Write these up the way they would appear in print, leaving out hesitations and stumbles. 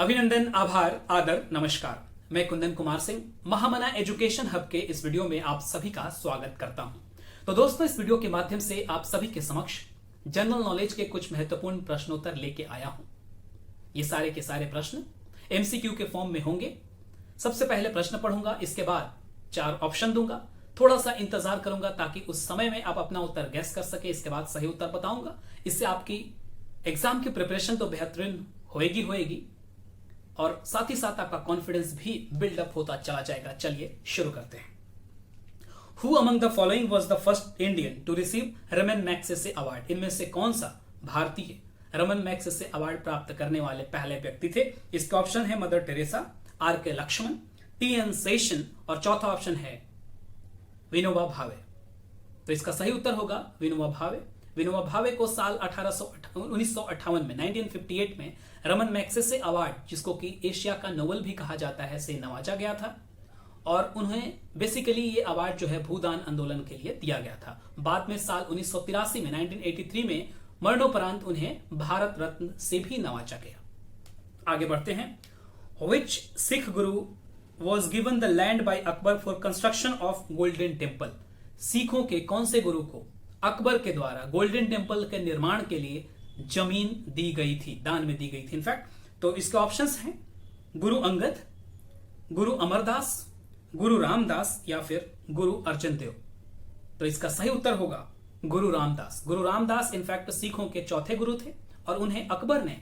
अभिनंदन, आभार, आदर, नमस्कार। मैं कुंदन कुमार सिंह महामना एजुकेशन हब के इस वीडियो में आप सभी का स्वागत करता हूं। तो दोस्तों, इस वीडियो के माध्यम से आप सभी के समक्ष जनरल नॉलेज के कुछ महत्वपूर्ण प्रश्नोत्तर लेके आया हूं। ये सारे के सारे प्रश्न एमसीक्यू के फॉर्म में होंगे। सबसे पहले प्रश्न पढ़ूंगा, इसके बाद 4 ऑप्शन दूंगा। थोड़ा सा इंतजार करूंगा ताकि उस समय में आप अपना उत्तर गैस कर सके। इसके बाद सही उत्तर बताऊंगा। इससे आपकी एग्जाम की प्रिपरेशन तो बेहतरीन होएगी और साथ ही साथ आपका कॉन्फिडेंस भी बिल्डअप होता चला जाएगा। चलिए शुरू करते हैं। Who among the following was the first Indian to receive Raman Magsaysay award? इनमें से कौन सा भारतीय रमन मैग्सेसे अवार्ड प्राप्त करने वाले पहले व्यक्ति थे? इसके ऑप्शन है Mother Teresa, R K. Laxman, T N. Seshan और चौथा ऑप्शन है विनोबा भावे। तो इसका सही उत्तर होगा विनोबा भावे। विनोबा भावे को साल 1958 में 1958 में रमन मैग्सेसे अवार्ड, जिसको कि एशिया का नोबेल भी कहा जाता है, से नवाजा गया था। और उन्हें बेसिकली ये अवार्ड जो है भूदान आंदोलन के लिए दिया गया था। बाद में साल 1983 में 1983 में मरणोपरांत उन्हें भारत रत्न से भी नवाजा गया। आगे बढ़ते हैं। Which Sikh Guru was given the land by Akbar for construction of golden temple? सिखों के कौन से गुरु को अकबर के द्वारा गोल्डन टेम्पल के निर्माण के लिए जमीन दी गई थी, दान में दी गई थी इनफैक्ट? तो इसके ऑप्शंस हैं गुरु अंगद, गुरु अमरदास, गुरु रामदास या फिर गुरु अर्जन देव। तो इसका सही उत्तर होगा गुरु रामदास। गुरु रामदास इनफैक्ट सिखों के चौथे गुरु थे और उन्हें अकबर ने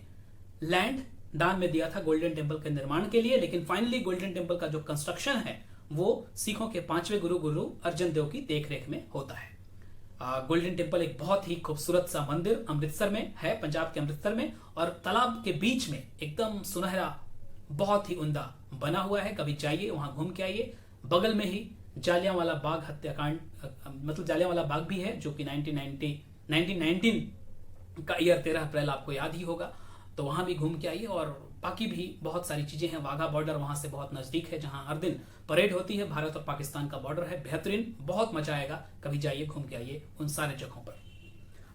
लैंड दान में दिया था गोल्डन टेम्पल के निर्माण के लिए। लेकिन फाइनली गोल्डन टेम्पल का जो कंस्ट्रक्शन है वो सिखों के 5वें गुरु अर्जन देव की देखरेख में होता है। गोल्डन टेम्पल एक बहुत ही खूबसूरत सा मंदिर अमृतसर में है, पंजाब के अमृतसर में, और तालाब के बीच में एकदम सुनहरा, बहुत ही उम्दा बना हुआ है। कभी जाइए, वहां घूम के आइए। बगल में ही जालियांवाला बाग हत्याकांड, मतलब जालियांवाला बाग भी है, जो कि 1919 का ईयर 13 अप्रैल आपको याद ही होगा। तो वहां भी घूम के आइए। और बाकी भी बहुत सारी चीजें हैं। वाघा बॉर्डर वहां से बहुत नजदीक है, जहां हर दिन परेड होती है। भारत और पाकिस्तान का बॉर्डर है, बेहतरीन, बहुत मजा आएगा। कभी जाइए, घूम के आइए उन सारे जगहों पर।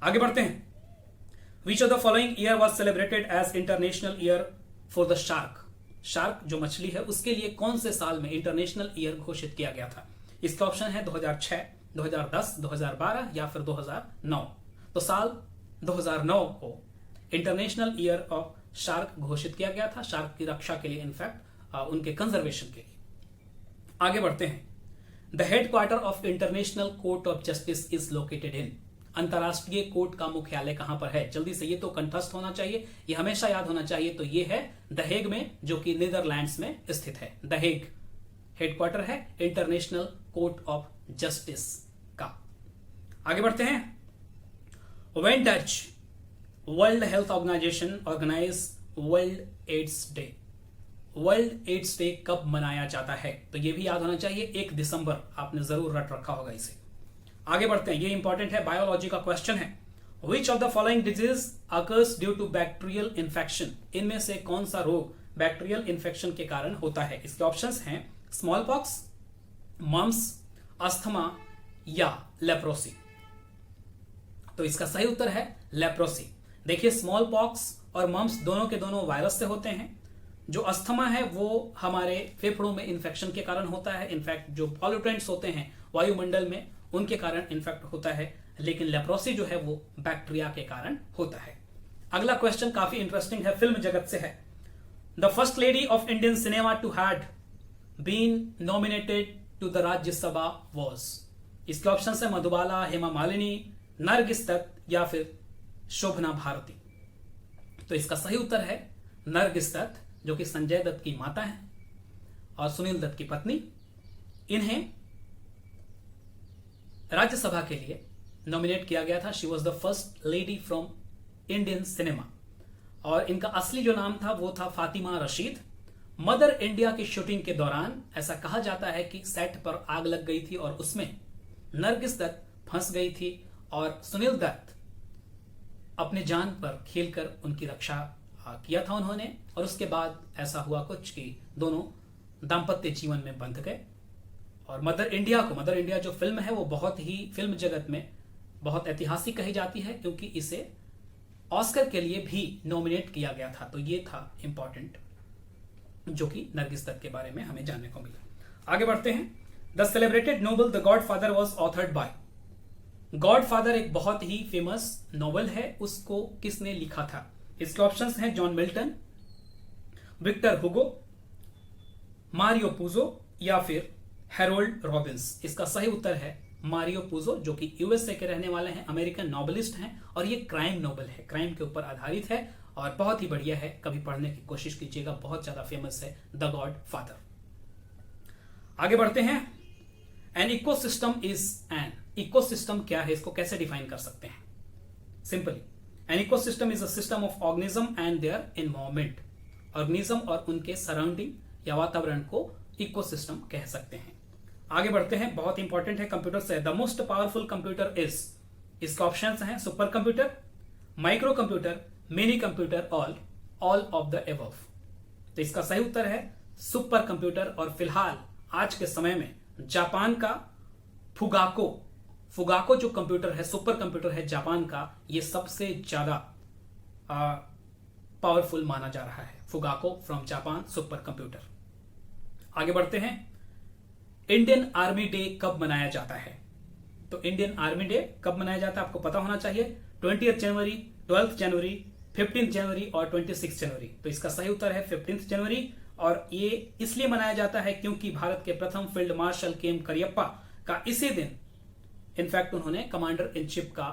आगे बढ़ते हैं। Which of the following year was celebrated as international year for the shark? Shark जो मछली है, उसके लिए कौन से साल में इंटरनेशनल ईयर घोषित किया गया था? इसका ऑप्शन है 2006, 2010, 2012 या फिर 2009। तो साल 2009 को इंटरनेशनल ईयर ऑफ शार्क घोषित किया गया था, शार्क की रक्षा के लिए, इनफैक्ट उनके कंजर्वेशन के लिए। आगे बढ़ते हैं। The headquarter of international court of justice is located इन? अंतरराष्ट्रीय कोर्ट का मुख्यालय कहां पर है? जल्दी से, ये तो कंठस्थ होना चाहिए, ये हमेशा याद होना चाहिए। तो ये है द हेग में, जो कि नीदरलैंड्स में स्थित है। द हेग हेडक्वार्टर है इंटरनेशनल कोर्ट ऑफ जस्टिस का। आगे बढ़ते हैं। When does world health organisation organise world AIDS day? World AIDS day कब मनाया जाता है? तो ये भी याद होना चाहिए, 1 दिसंबर। आपने जरूर रट रखा होगा इसे। आगे बढ़ते हैं, ये इंपॉर्टेंट है, बायोलॉजी का क्वेश्चन है। Which of the following disease occurs due to bacterial infection? इनमें से कौन सा रोग बैक्टीरियल इन्फेक्शन के कारण होता है? इसके ऑप्शंस हैं स्मॉल पॉक्स, मम्स, अस्थमा या लेप्रोसी। तो इसका सही उत्तर है लेप्रोसी। देखिए, स्मॉल पॉक्स और मम्स दोनों के दोनों वायरस से होते हैं। जो अस्थमा है वो हमारे फेफड़ों में इन्फेक्शन के कारण होता है। इनफैक्ट जो पॉल्यूटेंट्स होते हैं वायुमंडल में, उनके कारण इन्फेक्ट होता है। लेकिन लेप्रोसी जो है वो बैक्टीरिया के कारण होता है। अगला क्वेश्चन काफी इंटरेस्टिंग है, फिल्म जगत से है। The first lady of Indian cinema to had been nominated to the Rajya Sabha was? इसके ऑप्शन है मधुबाला, हेमा मालिनी, नरगिस दत्त या फिर शोभना भारती। तो इसका सही उत्तर है नरगिस दत्त, जो कि संजय दत्त की माता है और सुनील दत्त की पत्नी। इन्हें राज्यसभा के लिए नॉमिनेट किया गया था। She was the first lady from Indian cinema. और इनका असली जो नाम था वो था फातिमा रशीद। मदर इंडिया की शूटिंग के दौरान ऐसा कहा जाता है कि सेट पर आग लग गई थी और उसमें नरगिस दत्त फंस गई थी और सुनील दत्त अपने जान पर खेलकर उनकी रक्षा किया था उन्होंने। और उसके बाद ऐसा हुआ कुछ कि दोनों दाम्पत्य जीवन में बंध गए। और मदर इंडिया जो फिल्म है वो बहुत ही फिल्म जगत में बहुत ऐतिहासिक कही जाती है, क्योंकि इसे ऑस्कर के लिए भी नॉमिनेट किया गया था। तो ये था इंपॉर्टेंट जो कि नरगिस दत्त के बारे में हमें जानने को मिला। आगे बढ़ते हैं। The celebrated novel the godfather was authored bye. Godfather एक बहुत ही फेमस नॉवल है, उसको किसने लिखा था? इसके ऑप्शंस हैं John Milton, Victor Hugo, Mario Puzo या फिर हैरोल्ड रॉबिन्स। इसका सही उत्तर है मारियो पूजो, जो कि यूएसए के रहने वाले हैं, अमेरिकन नॉवेलिस्ट हैं और ये क्राइम नॉवल है, क्राइम के ऊपर आधारित है और बहुत ही बढ़िया है, कभी पढ़ने की कोशिश कीजिएगा, बहुत ज्यादा फेमस है द गॉड फादर। आगे बढ़ते हैं। An ecosystem is an. Ecosystem क्या है, इसको कैसे डिफाइन कर सकते हैं? Simply, an ecosystem is a system of organism and their environment. Organism और उनके सराउंडिंग या वातावरण को इकोसिस्टम कह सकते हैं। आगे बढ़ते हैं, बहुत इंपॉर्टेंट है कंप्यूटर से। The most powerful computer is. इसके ऑप्शंस हैं super computer, micro computer, mini computer, all of the above. तो इसका सही उत्तर है सुपर कंप्यूटर। और फिलहाल आज के समय में जापान का फुगाको जो कंप्यूटर है, सुपर कंप्यूटर है जापान का, ये सबसे ज्यादा पावरफुल माना जा रहा है। फुगाको फ्रॉम जापान सुपर कंप्यूटर। आगे बढ़ते हैं। इंडियन आर्मी डे कब मनाया जाता है? तो इंडियन आर्मी डे कब मनाया जाता है आपको पता होना चाहिए। 20 जनवरी, 12 जनवरी, 15 जनवरी और 26 जनवरी। तो इसका सही उत्तर है 15 जनवरी। और ये इसलिए मनाया जाता है क्योंकि भारत के प्रथम फील्ड मार्शल के एम करियप्पा का इसी दिन इनफैक्ट उन्होंने कमांडर इन चीफ का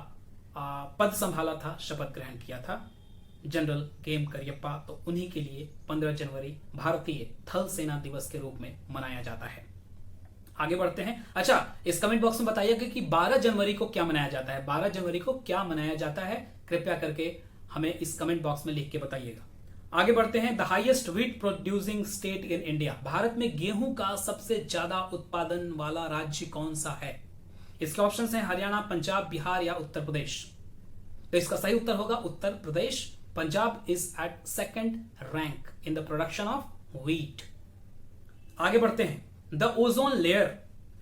पद संभाला था, शपथ ग्रहण किया था, जनरल के एम करियप्पा। तो उन्हीं के लिए 15 जनवरी भारतीय थल सेना दिवस के रूप में मनाया जाता है। आगे बढ़ते हैं। अच्छा, इस कमेंट बॉक्स में बताइएगा कि 12 जनवरी को क्या मनाया जाता है। 12 जनवरी को क्या मनाया जाता है, कृपया करके हमें इस कमेंट बॉक्स में लिख के बताइएगा। आगे बढ़ते हैं। The highest wheat producing state in India. Bharat में गेहूं का सबसे ज्यादा उत्पादन वाला राज्य कौन सा है? इसके ऑप्शंस हैं हरियाणा, पंजाब, बिहार या उत्तर प्रदेश। तो इसका सही उत्तर होगा Uttar Pradesh. Punjab is at second rank in the production of wheat. आगे बढ़ते हैं। The ozone layer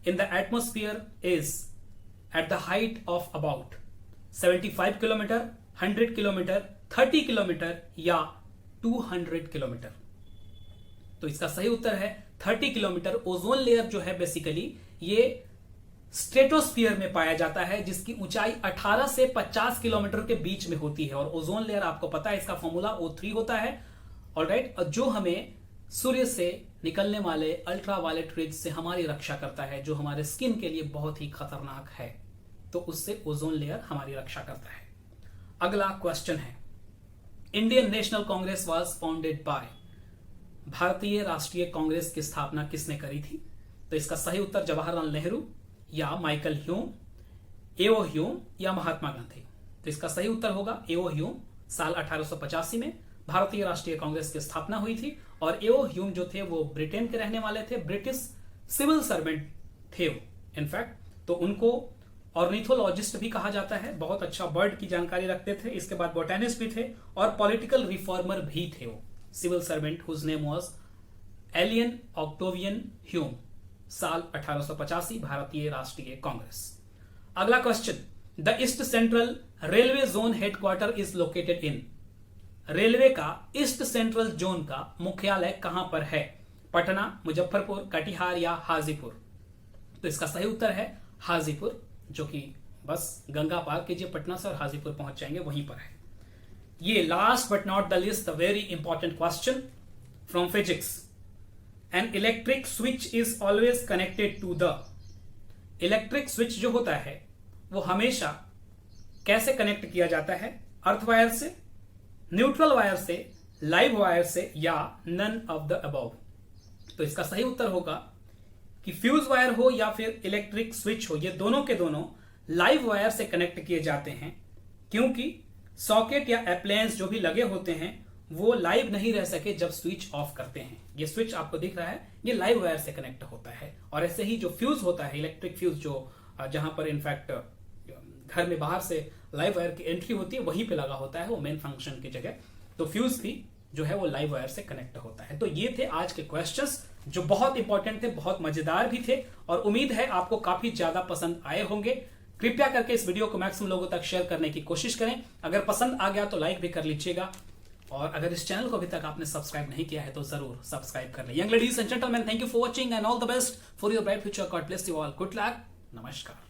in the atmosphere is at the height of about 75 kilometre, 100 kilometre, 30 kilometre या 200 किलोमीटर। तो इसका सही उत्तर है 30 किलोमीटर। ओजोन लेयर जो है बेसिकली ये स्ट्रेटोस्फीयर में पाया जाता है, जिसकी ऊंचाई 18 से 50 किलोमीटर के बीच में होती है। और ओजोन लेयर आपको पता है इसका फॉर्मूला O3 होता है। ऑलराइट, और जो हमें सूर्य से निकलने वाले अल्ट्रावायलेट रेज से हमारी रक्षा करता है, जो हमारे स्किन के लिए बहुत ही खतरनाक है, तो उससे ओजोन लेयर हमारी रक्षा करता है। अगला क्वेश्चन है, Indian national Congress was founded by. भारतीय राष्ट्रीय कांग्रेस की स्थापना किसने करी थी? तो इसका सही उत्तर जवाहरलाल नेहरू या माइकल ह्यूम, एओ ह्यूम या महात्मा गांधी। तो इसका सही उत्तर होगा एओ ह्यूम। साल 1885 में भारतीय राष्ट्रीय कांग्रेस की स्थापना हुई थी। और एओ ह्यूम जो थे वो ब्रिटेन के रहने वाले थे, ब्रिटिश सिविल सर्वेंट थे वो इनफैक्ट। तो उनको ऑर्निथोलॉजिस्ट भी कहा जाता है, बहुत अच्छा बर्ड की जानकारी रखते थे। इसके बाद बोटेनिस्ट भी थे और पॉलिटिकल रिफॉर्मर भी थे वो, civil servant whose name was Allan Octavian Hume. साल 1885 भारतीय राष्ट्रीय कांग्रेस। अगला question, the east central railway zone headquarter is located in. Railway का ईस्ट सेंट्रल जोन का मुख्यालय कहां पर है? पटना, मुजफ्फरपुर, कटिहार या हाजीपुर। तो इसका सही उत्तर है हाजीपुर, जो कि बस गंगा पार कीजिए पटना से और हाजीपुर पहुंच जाएंगे, वहीं पर है। ये last but not the least very important question from physics. An electric switch is always connected to the. Electric switch जो होता है वो हमेशा कैसे कनेक्ट किया जाता है? अर्थ वायर से, न्यूट्रल वायर से, लाइव वायर से या नन ऑफ द अबव। तो इसका सही उत्तर होगा कि फ्यूज वायर हो या फिर इलेक्ट्रिक स्विच हो, ये दोनों के दोनों लाइव वायर से कनेक्ट किए जाते हैं, क्योंकि सॉकेट या अप्लायंस जो भी लगे होते हैं वो लाइव नहीं रह सके जब स्विच ऑफ करते हैं। ये स्विच आपको दिख रहा है, ये लाइव वायर से कनेक्ट होता है। और ऐसे ही जो फ्यूज होता है, इलेक्ट्रिक फ्यूज, जो जहां पर इनफैक्ट घर में बाहर से लाइव वायर की एंट्री होती है वहीं पे लगा होता है वो मेन फंक्शन की जगह, तो फ्यूज भी जो है वो लाइव वायर से कनेक्ट होता है। तो ये थे आज के क्वेश्चंस जो बहुत इंपॉर्टेंट थे, बहुत मजेदार भी थे और उम्मीद है आपको काफी ज्यादा पसंद आए होंगे। कृपया करके इस वीडियो को मैक्सिमम लोगों तक शेयर करने की कोशिश करें। अगर पसंद आ गया तो लाइक भी कर लीजिएगा। और अगर इस चैनल को अभी तक आपने सब्सक्राइब नहीं किया है तो जरूर सब्सक्राइब कर ले। Young ladies and gentleman, thank you for watching and all the best for your bright future. God bless you all. Good luck. नमस्कार।